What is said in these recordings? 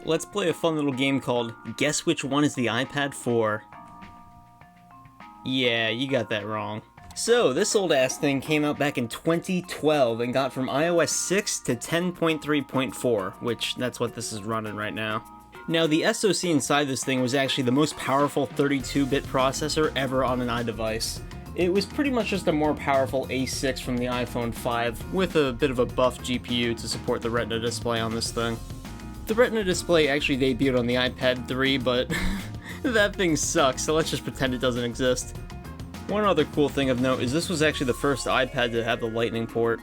Let's play a fun little game called Guess Which One is the iPad for? Yeah, you got that wrong. So, this old ass thing came out back in 2012 and got from iOS 6 to 10.3.4, which that's what this is running right now. Now, the SoC inside this thing was actually the most powerful 32-bit processor ever on an iDevice. It was pretty much just a more powerful A6 from the iPhone 5, with a bit of a buff GPU to support the retina display on this thing. The retina display actually debuted on the iPad 3, but that thing sucks, so let's just pretend it doesn't exist. One other cool thing of note is this was actually the first iPad to have the Lightning port.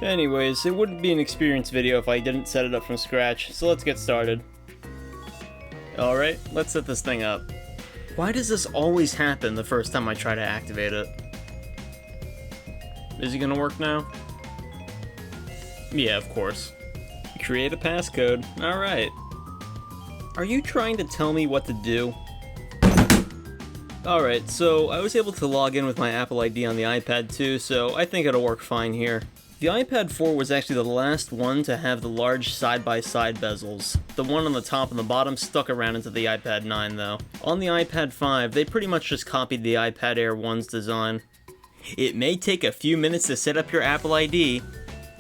Anyways, it wouldn't be an experience video if I didn't set it up from scratch, so let's get started. Alright, let's set this thing up. Why does this always happen the first time I try to activate it? Is it gonna work now? Yeah, of course. Create a passcode. Alright. Are you trying to tell me what to do? Alright, so I was able to log in with my Apple ID on the iPad too, so I think it'll work fine here. The iPad 4 was actually the last one to have the large side-by-side bezels. The one on the top and the bottom stuck around into the iPad 9 though. On the iPad 5, they pretty much just copied the iPad Air 1's design. It may take a few minutes to set up your Apple ID.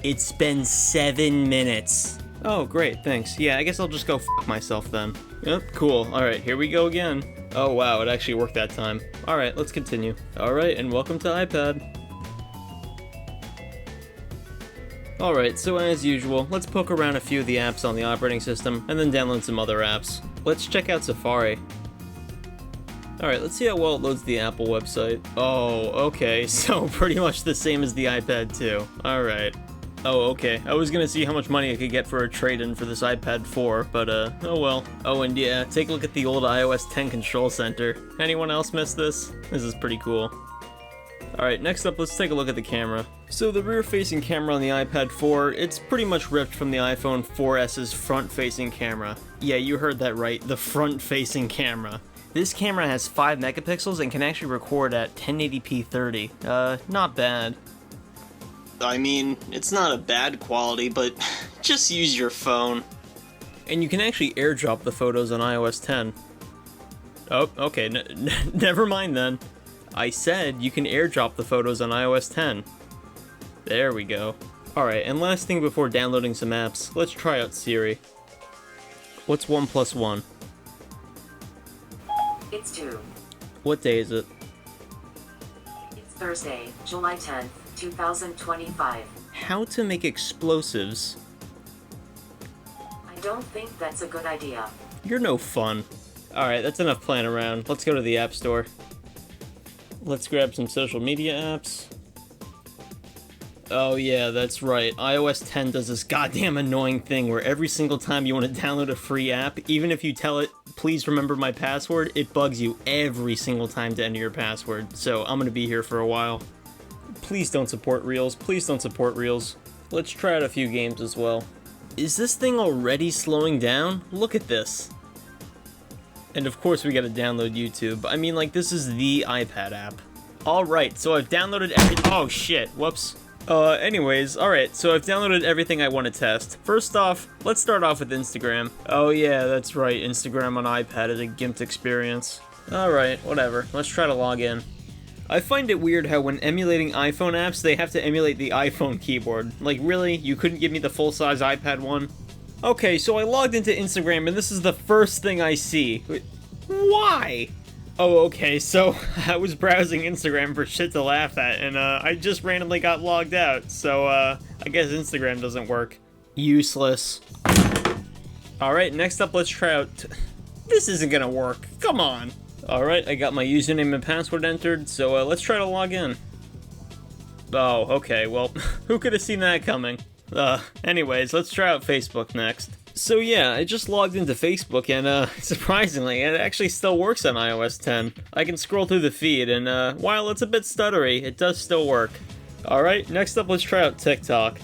It's been 7 minutes. Oh great, thanks. Yeah, I guess I'll just go f*** myself then. Yep, cool. Alright, here we go again. Oh wow, it actually worked that time. Alright, let's continue. Alright, and welcome to iPad. Alright, so as usual, let's poke around a few of the apps on the operating system, and then download some other apps. Let's check out Safari. Alright, let's see how well it loads the Apple website. Oh, okay, so pretty much the same as the iPad 2. Alright. Oh, okay, I was gonna see how much money I could get for a trade-in for this iPad 4, but oh well. Oh, and yeah, take a look at the old iOS 10 control center. Anyone else miss this? This is pretty cool. Alright, next up, let's take a look at the camera. So the rear-facing camera on the iPad 4, it's pretty much ripped from the iPhone 4S's front-facing camera. Yeah, you heard that right, the front-facing camera. This camera has 5 megapixels and can actually record at 1080p 30. Not bad. I mean, it's not a bad quality, but just use your phone. And you can actually airdrop the photos on iOS 10. Oh, okay, never mind then. I said you can airdrop the photos on iOS 10. There we go. Alright, and last thing before downloading some apps, let's try out Siri. What's 1 plus 1? It's 2. What day is it? It's Thursday, July 10th, 2025. How to make explosives? I don't think that's a good idea. You're no fun. Alright, that's enough playing around. Let's go to the App Store. Let's grab some social media apps. Oh yeah, that's right. iOS 10 does this goddamn annoying thing where every single time you want to download a free app, even if you tell it, please remember my password, it bugs you every single time to enter your password. So I'm gonna be here for a while. Please don't support Reels. Please don't support Reels. Let's try out a few games as well. Is this thing already slowing down? Look at this. And of course we gotta download YouTube. I mean, like, this is the iPad app. Alright, so I've downloaded oh shit, whoops. Anyways, alright, so I've downloaded everything I want to test. First off, let's start off with Instagram. Oh yeah, that's right, Instagram on iPad is a gimped experience. Alright, whatever, let's try to log in. I find it weird how when emulating iPhone apps, they have to emulate the iPhone keyboard. Like, really? You couldn't give me the full-size iPad one? Okay, so I logged into Instagram, and this is the first thing I see. Why? Oh, okay, so I was browsing Instagram for shit to laugh at, and I just randomly got logged out, so I guess Instagram doesn't work. Useless. Alright, next up, let's try out... This isn't gonna work, come on! Alright, I got my username and password entered, so let's try to log in. Oh, okay, well, who could have seen that coming? Anyways, let's try out Facebook next. So yeah, I just logged into Facebook and surprisingly, it actually still works on iOS 10. I can scroll through the feed and while it's a bit stuttery, it does still work. Alright, next up let's try out TikTok.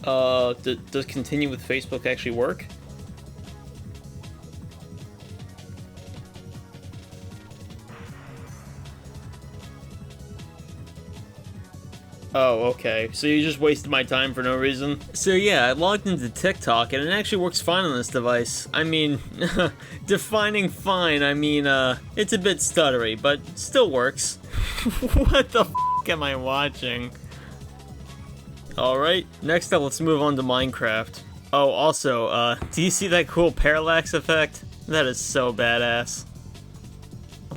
Does continue with Facebook actually work? Oh, okay. So you just wasted my time for no reason? So yeah, I logged into TikTok and it actually works fine on this device. I mean, defining fine, I mean, it's a bit stuttery, but still works. What the f*** am I watching? Alright, next up, let's move on to Minecraft. Oh, also, do you see that cool parallax effect? That is so badass.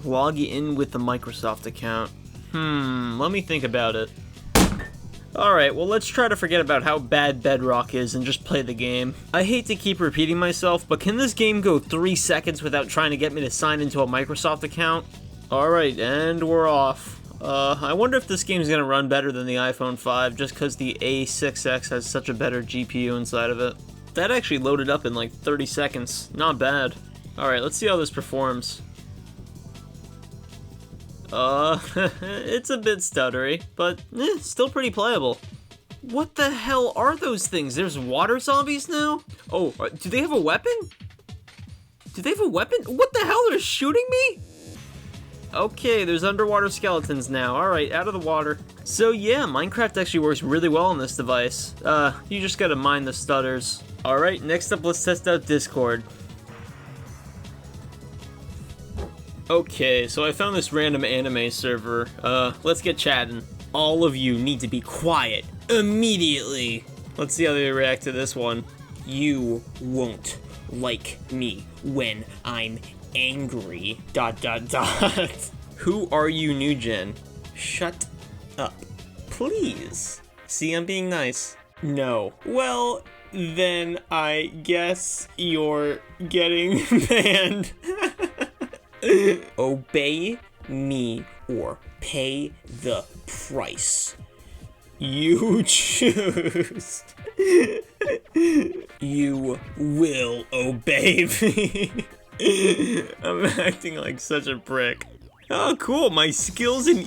Log in with the Microsoft account. Let me think about it. Alright, well let's try to forget about how bad Bedrock is and just play the game. I hate to keep repeating myself, but can this game go 3 seconds without trying to get me to sign into a Microsoft account? Alright, and we're off. I wonder if this game's gonna run better than the iPhone 5 just because the A6X has such a better GPU inside of it. That actually loaded up in like 30 seconds. Not bad. Alright, let's see how this performs. It's a bit stuttery, but still pretty playable. What the hell are those things? There's water zombies now? Oh, do they have a weapon? Do they have a weapon? What the hell? They're shooting me? Okay, there's underwater skeletons now. Alright, out of the water. So yeah, Minecraft actually works really well on this device. You just gotta mind the stutters. Alright, next up, let's test out Discord. Okay, so I found this random anime server. Let's get chatting. All of you need to be quiet immediately. Let's see how they react to this one. You won't like me when I'm angry. ... Who are you, new gen? Shut up, please. See, I'm being nice. No. Well, then I guess you're getting banned. Obey me or pay the price. You choose. You will obey me. I'm acting like such a prick. Oh, cool. My skills and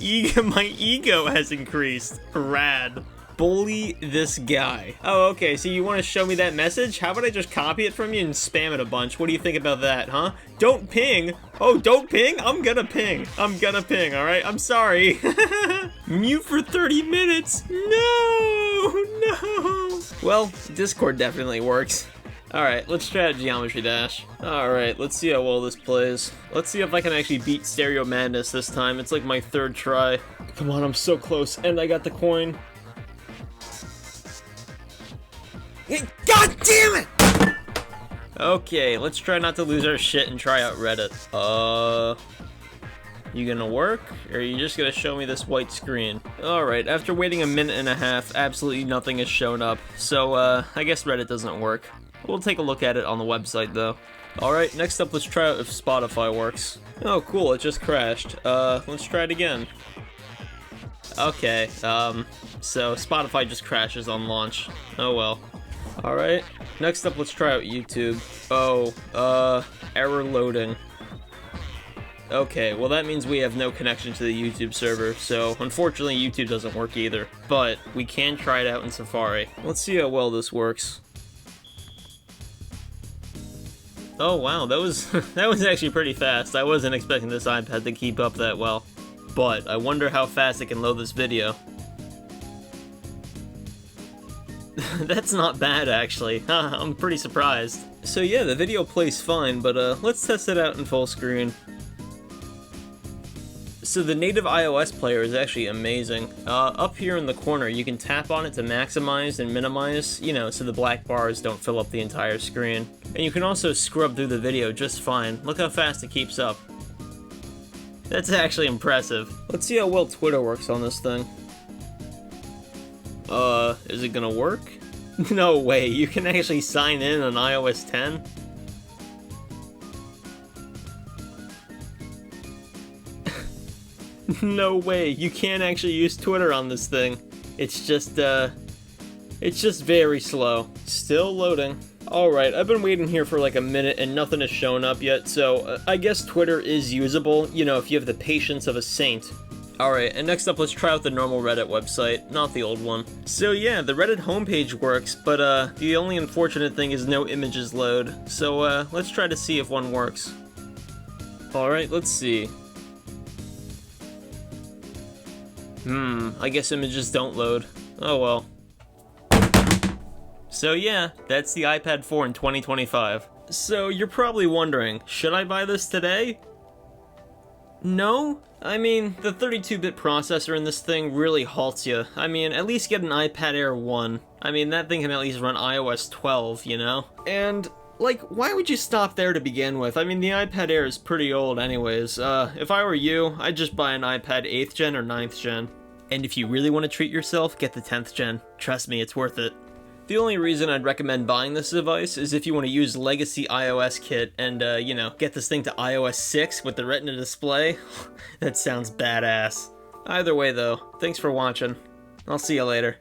my ego has increased. Rad. Bully this guy. Oh, okay, so you want to show me that message? How about I just copy it from you and spam it a bunch? What do you think about that, huh? Don't ping. Oh, don't ping? I'm gonna ping. I'm gonna ping, alright? I'm sorry. Mute for 30 minutes. No. Well, Discord definitely works. Alright, let's try a Geometry Dash. Alright, let's see how well this plays. Let's see if I can actually beat Stereo Madness this time. It's like my 3rd try. Come on, I'm so close. And I got the coin. God damn it! Okay, let's try not to lose our shit and try out Reddit. You gonna work? Or are you just gonna show me this white screen? Alright, after waiting a minute and a half, absolutely nothing has shown up. So, I guess Reddit doesn't work. We'll take a look at it on the website, though. Alright, next up, let's try out if Spotify works. Oh, cool, it just crashed. Let's try it again. Okay, so Spotify just crashes on launch. Oh well. Alright, next up, let's try out YouTube. Oh, error loading. Okay, well that means we have no connection to the YouTube server, so unfortunately YouTube doesn't work either. But we can try it out in Safari. Let's see how well this works. Oh wow, that was that was actually pretty fast. I wasn't expecting this iPad to keep up that well. But I wonder how fast it can load this video. That's not bad, actually. I'm pretty surprised. So yeah, the video plays fine, but let's test it out in full screen. So the native iOS player is actually amazing. Up here in the corner, you can tap on it to maximize and minimize, you know, so the black bars don't fill up the entire screen. And you can also scrub through the video just fine. Look how fast it keeps up. That's actually impressive. Let's see how well Twitter works on this thing. Is it gonna work? No way, you can actually sign in on iOS 10? No way, you can't actually use Twitter on this thing. It's just very slow. Still loading. Alright, I've been waiting here for like a minute and nothing has shown up yet, so I guess Twitter is usable, you know, if you have the patience of a saint. Alright, and next up, let's try out the normal Reddit website, not the old one. So yeah, the Reddit homepage works, but the only unfortunate thing is no images load. So let's try to see if one works. Alright, let's see. I guess images don't load. Oh well. So yeah, that's the iPad 4 in 2025. So you're probably wondering, should I buy this today? No? I mean, the 32-bit processor in this thing really halts you. I mean, at least get an iPad Air 1. I mean, that thing can at least run iOS 12, you know? And, like, why would you stop there to begin with? I mean, the iPad Air is pretty old anyways. If I were you, I'd just buy an iPad 8th gen or 9th gen. And if you really want to treat yourself, get the 10th gen. Trust me, it's worth it. The only reason I'd recommend buying this device is if you want to use legacy iOS kit and, you know, get this thing to iOS 6 with the retina display. That sounds badass. Either way though, thanks for watching. I'll see you later.